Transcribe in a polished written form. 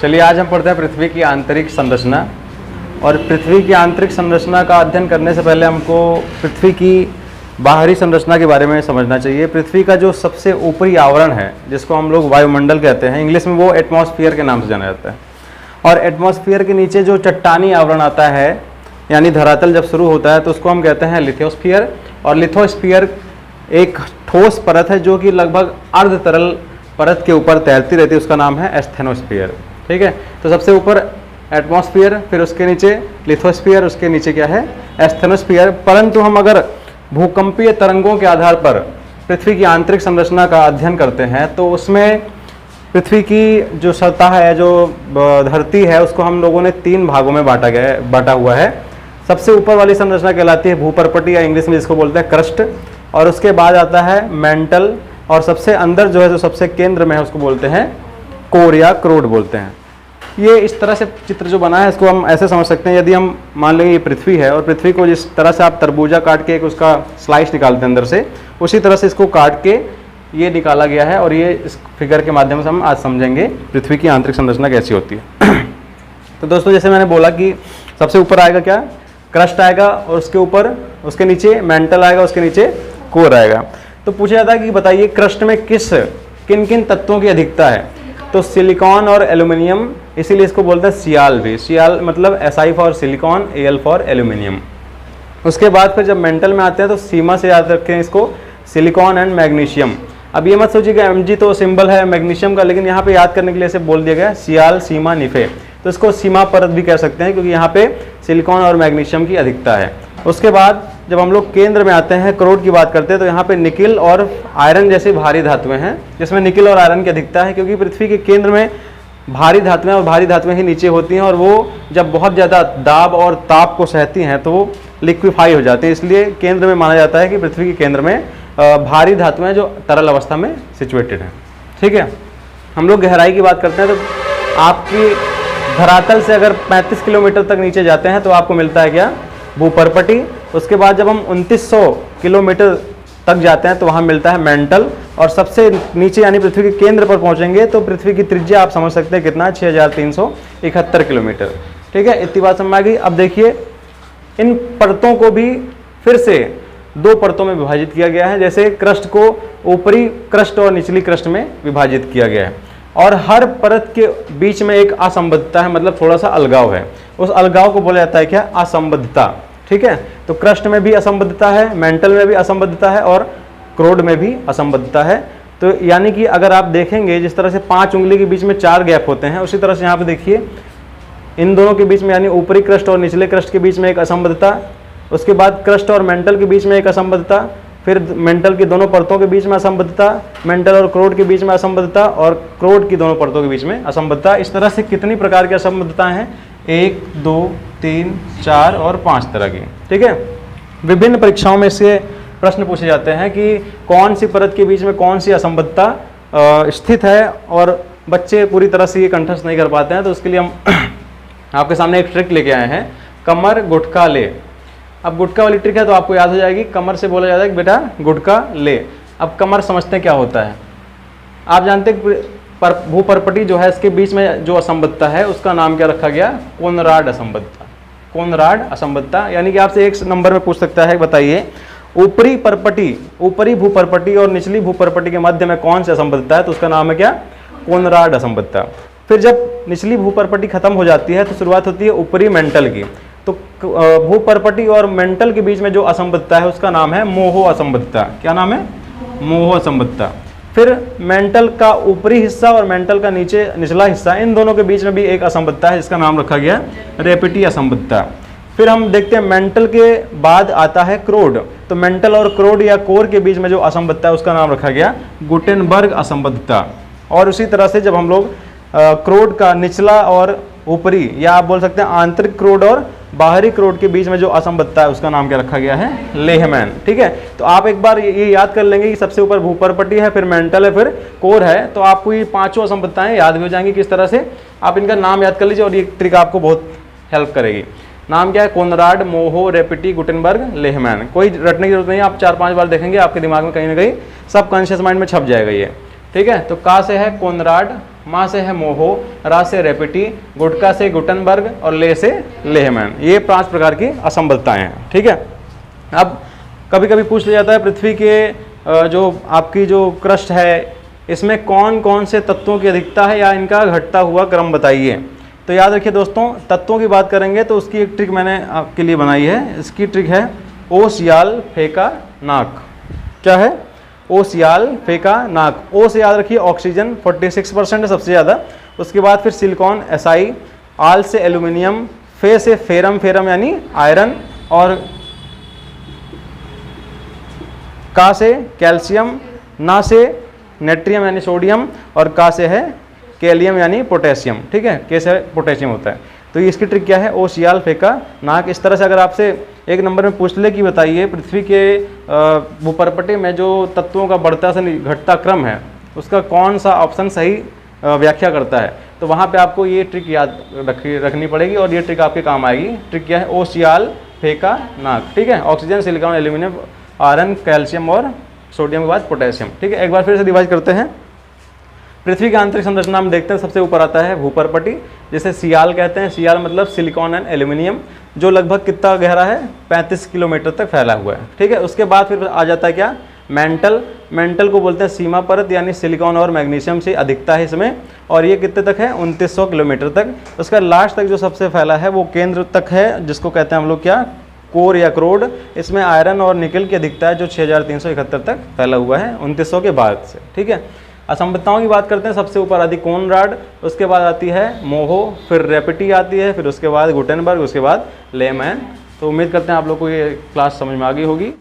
चलिए आज हम पढ़ते हैं पृथ्वी की आंतरिक संरचना। और पृथ्वी की आंतरिक संरचना का अध्ययन करने से पहले हमको पृथ्वी की बाहरी संरचना के बारे में समझना चाहिए। पृथ्वी का जो सबसे ऊपरी आवरण है, जिसको हम लोग वायुमंडल कहते हैं, इंग्लिश में वो एटमॉस्फेयर के नाम से जाना जाता है। और एटमॉस्फेयर के नीचे जो चट्टानी आवरण आता है, यानी धरातल जब शुरू होता है, तो उसको हम कहते हैं लिथोस्फीयर। और लिथोस्फीयर एक ठोस परत है जो कि लगभग अर्ध तरल परत के ऊपर तैरती रहती है, उसका नाम है एस्थेनोस्फीयर। ठीक है, तो सबसे ऊपर एटमॉस्फेयर, फिर उसके नीचे लिथोस्फीयर, उसके नीचे क्या है, एस्थेनोस्फीयर। परंतु हम अगर भूकंपीय तरंगों के आधार पर पृथ्वी की आंतरिक संरचना का अध्ययन करते हैं तो उसमें पृथ्वी की जो सतह है, जो धरती है, उसको हम लोगों ने 3 भागों में बांटा हुआ है। सबसे ऊपर वाली संरचना कहलाती है भूपर्पटी, या इंग्लिश में जिसको बोलते हैं क्रस्ट। और उसके बाद आता है मेंटल, और सबसे अंदर जो है, जो सबसे केंद्र में है, उसको बोलते हैं कोर या क्रोड बोलते हैं। ये इस तरह से चित्र जो बना है, इसको हम ऐसे समझ सकते हैं, यदि हम मान लेंगे ये पृथ्वी है, और पृथ्वी को जिस तरह से आप तरबूजा काट के एक उसका स्लाइस निकालते हैं अंदर से, उसी तरह से इसको काट के ये निकाला गया है। और ये इस फिगर के माध्यम से हम आज समझेंगे पृथ्वी की आंतरिक संरचना कैसी होती है। तो दोस्तों, जैसे मैंने बोला कि सबसे ऊपर आएगा क्या, क्रस्ट आएगा, और उसके ऊपर, उसके नीचे मेंटल आएगा, उसके नीचे कोर आएगा। तो पूछा जाता है कि बताइए क्रस्ट में किन किन तत्वों की अधिकता है। तो सिलिकॉन और एल्यूमिनियम, इसीलिए इसको बोलते हैं सियाल भी। सियाल मतलब SI for silicon, AL for aluminium. उसके बाद फिर जब मेंटल में आते हैं तो सीमा से याद रखें इसको, सिलिकॉन एंड मैग्नीशियम। अब ये मत सोचिएगा Mg तो सिंबल है मैग्नीशियम का, लेकिन यहाँ पे याद करने के लिए इसे बोल दिया गया सियाल, सीमा, निफे। तो इसको सीमा परत भी कह सकते हैं, क्योंकि यहाँ पे सिलिकॉन और मैग्नीशियम की अधिकता है। उसके बाद जब हम लोग केंद्र में आते हैं, क्रोड की बात करते हैं, तो यहाँ पे निकिल और आयरन जैसी भारी धातुएं हैं, जिसमें निकिल और आयरन की अधिकता है, क्योंकि पृथ्वी के केंद्र में भारी धातुएं, और भारी धातुएं ही नीचे होती हैं, और वो जब बहुत ज़्यादा दाब और ताप को सहती हैं तो वो लिक्विफाई हो जाती हैं। इसलिए केंद्र में माना जाता है कि पृथ्वी के केंद्र में भारी धातुएं जो तरल अवस्था में सिचुएटेड हैं। ठीक है, हम लोग गहराई की बात करते हैं, तो आपकी धरातल से अगर 35 किलोमीटर तक नीचे जाते हैं तो आपको मिलता है क्या, भूपर्पटी। उसके बाद जब हम 2900 किलोमीटर तक जाते हैं तो वहाँ मिलता है मेंटल। और सबसे नीचे यानी पृथ्वी के केंद्र पर पहुँचेंगे तो पृथ्वी की त्रिज्या आप समझ सकते हैं कितना, 6371 किलोमीटर। ठीक है, इतनी बात समझ आ गई। अब देखिए, इन परतों को भी फिर से 2 परतों में विभाजित किया गया है। जैसे क्रस्ट को ऊपरी क्रस्ट और निचली क्रस्ट में विभाजित किया गया है, और हर परत के बीच में एक असंबद्धता है, मतलब थोड़ा सा अलगाव है। उस अलगाव को बोला जाता है क्या, असंबद्धता। ठीक है, तो क्रस्ट में भी असंबद्धता है, मेंटल में भी असंबद्धता है, और क्रोड में भी असंबद्धता है। तो यानी कि अगर आप देखेंगे, जिस तरह से 5 उंगली के बीच में 4 गैप होते हैं, उसी तरह से यहाँ पे देखिए इन दोनों के बीच में, यानी ऊपरी क्रस्ट और निचले क्रस्ट के बीच में एक असंबद्धता, उसके बाद क्रस्ट और मेंटल के बीच में एक असंबद्धता, फिर मेंटल की दोनों परतों के बीच में असंबद्धता, मेंटल और क्रोड के बीच में असंबद्धता, और क्रोड की दोनों परतों के बीच में असंबद्धता। इस तरह से कितनी प्रकार की असंबद्धताएं हैं, 1, 2, 3, 4 और 5 तरह की। ठीक है, विभिन्न परीक्षाओं में से प्रश्न पूछे जाते हैं कि कौन सी परत के बीच में कौन सी असंबद्धता स्थित है, और बच्चे पूरी तरह से ये कंठस्थ नहीं कर पाते हैं। तो उसके लिए हम आपके सामने एक ट्रिक लेके आए हैं, कमर गुटका ले। अब गुटका वाली ट्रिक है तो आपको याद हो जाएगी, कमर से बोला जाता है कि बेटा गुटका ले। अब कमर समझते हैं क्या होता है। आप जानते हैं भूपर्पटी जो है, इसके बीच में जो असंबद्धता है उसका नाम क्या रखा गया, कोनराड असंबद्धता। कोनराड असंबद्धता, यानी कि आपसे एक नंबर में पूछ सकता है, बताइए ऊपरी परपटी, ऊपरी भूपर्पटी और निचली भूपर्पटी के मध्य में कौन सी असंबद्धता है, तो उसका नाम है क्या, कोनराड असंबद्धता। फिर जब निचली भूपर्पटी खत्म हो जाती है तो शुरुआत होती है ऊपरी मेंटल की। तो भूपर्पटी और मेंटल के बीच में जो असंबद्धता है उसका नाम है मोहो असंबद्धता। क्या नाम है, मोहो असंबद्धता। फिर मेंटल का ऊपरी हिस्सा और मेंटल का निचला हिस्सा, इन दोनों के बीच में भी एक असंबद्धता है जिसका नाम रखा गया रेपिटी असंबद्धता। फिर हम देखते हैं मेंटल के बाद आता है क्रोड। तो मेंटल और क्रोड या कोर के बीच में जो असंबद्धता है उसका नाम रखा गया गुटेनबर्ग असंबद्धता। और उसी तरह से जब हम लोग क्रोड का निचला और ऊपरी, या आप बोल सकते हैं आंतरिक क्रोड और बाहरी क्रोड के बीच में जो असंबद्धता है उसका नाम क्या रखा गया है, लेहमैन। ठीक है, तो आप एक बार ये याद कर लेंगे कि सबसे ऊपर भूपर्पटी है, फिर मेंटल है, फिर कोर है, तो आपको ये 5 असंबद्धताएं याद भी हो जाएंगी। किस तरह से, आप इनका नाम याद कर लीजिए और ये ट्रिक आपको बहुत हेल्प करेगी। नाम क्या है, कोनराड, मोहो, रेपिटी, गुटेनबर्ग, लेहमैन। कोई रटने की जरूरत नहीं है, आप 4-5 बार देखेंगे आपके दिमाग में कहीं ना कहीं सब कॉन्शियस माइंड में छप जाएगा ये। ठीक है, तो का से है कोनराड, मा से है मोहो, रा से रेपिटी, गुटका से गुटनबर्ग और ले से लेहमैन। ये 5 प्रकार की असंबद्धताएं हैं। ठीक है। अब कभी कभी पूछ लिया जाता है पृथ्वी के जो आपकी जो क्रस्ट है इसमें कौन कौन से तत्वों की अधिकता है या इनका घटता हुआ क्रम बताइए। तो याद रखिए दोस्तों, तत्वों की बात करेंगे तो उसकी एक ट्रिक मैंने आपके लिए बनाई है। इसकी ट्रिक है ओ सियाल फेंका नाक। क्या है? ओ सियाल फेंका नाक। ओ से याद रखिए ऑक्सीजन 46% है सबसे ज़्यादा, उसके बाद फिर सिलिकॉन एसआई, आल से एल्यूमिनियम, फे से फेरम, फेरम यानी आयरन, और का से कैल्शियम, ना से नेट्रियम यानी सोडियम, और का से है कैलियम यानी पोटेशियम। ठीक है, के से पोटेशियम होता है। तो ये इसकी ट्रिक क्या है? ओ सियाल फेंका नाक। इस तरह से अगर आपसे एक नंबर में पूछ ले कि बताइए पृथ्वी के भूपर्पटे में जो तत्वों का बढ़ता से घटता क्रम है उसका कौन सा ऑप्शन सही व्याख्या करता है, तो वहाँ पे आपको ये ट्रिक याद रखनी पड़ेगी और ये ट्रिक आपके काम आएगी। ट्रिक क्या है? ओ सियाल फेंका नाक। ठीक है, oxygen, silicon, aluminium, iron, calcium और सोडियम के बाद पोटेशियम। ठीक है, एक बार फिर से रिवाइज करते हैं। पृथ्वी की आंतरिक संरचना हम देखते हैं, सबसे ऊपर आता है भूपर्पटी, जिसे सियाल कहते हैं। सियाल मतलब सिलिकॉन एंड एल्यूमिनियम, जो लगभग कितना गहरा है? 35 किलोमीटर तक फैला हुआ है। ठीक है, उसके बाद फिर आ जाता है क्या? मेंटल। मेंटल को बोलते हैं सीमा परत, यानी सिलिकॉन और मैग्नीशियम से अधिकता है इसमें, और ये कितने तक है? 2900 किलोमीटर तक। उसका लास्ट तक जो सबसे फैला है वो केंद्र तक है, जिसको कहते हैं हम लोग क्या? कोर या क्रोड। इसमें आयरन और निकल की अधिकता है जो 6371 तक फैला हुआ है 2900 के बाद से। ठीक है, असंबद्धताओं की बात करते हैं। सबसे ऊपर आती कोनराड, उसके बाद आती है मोहो, फिर रेपिटी आती है, फिर उसके बाद गुटेनबर्ग, उसके बाद लेमैन। तो उम्मीद करते हैं आप लोग को ये क्लास समझ में आ गई होगी।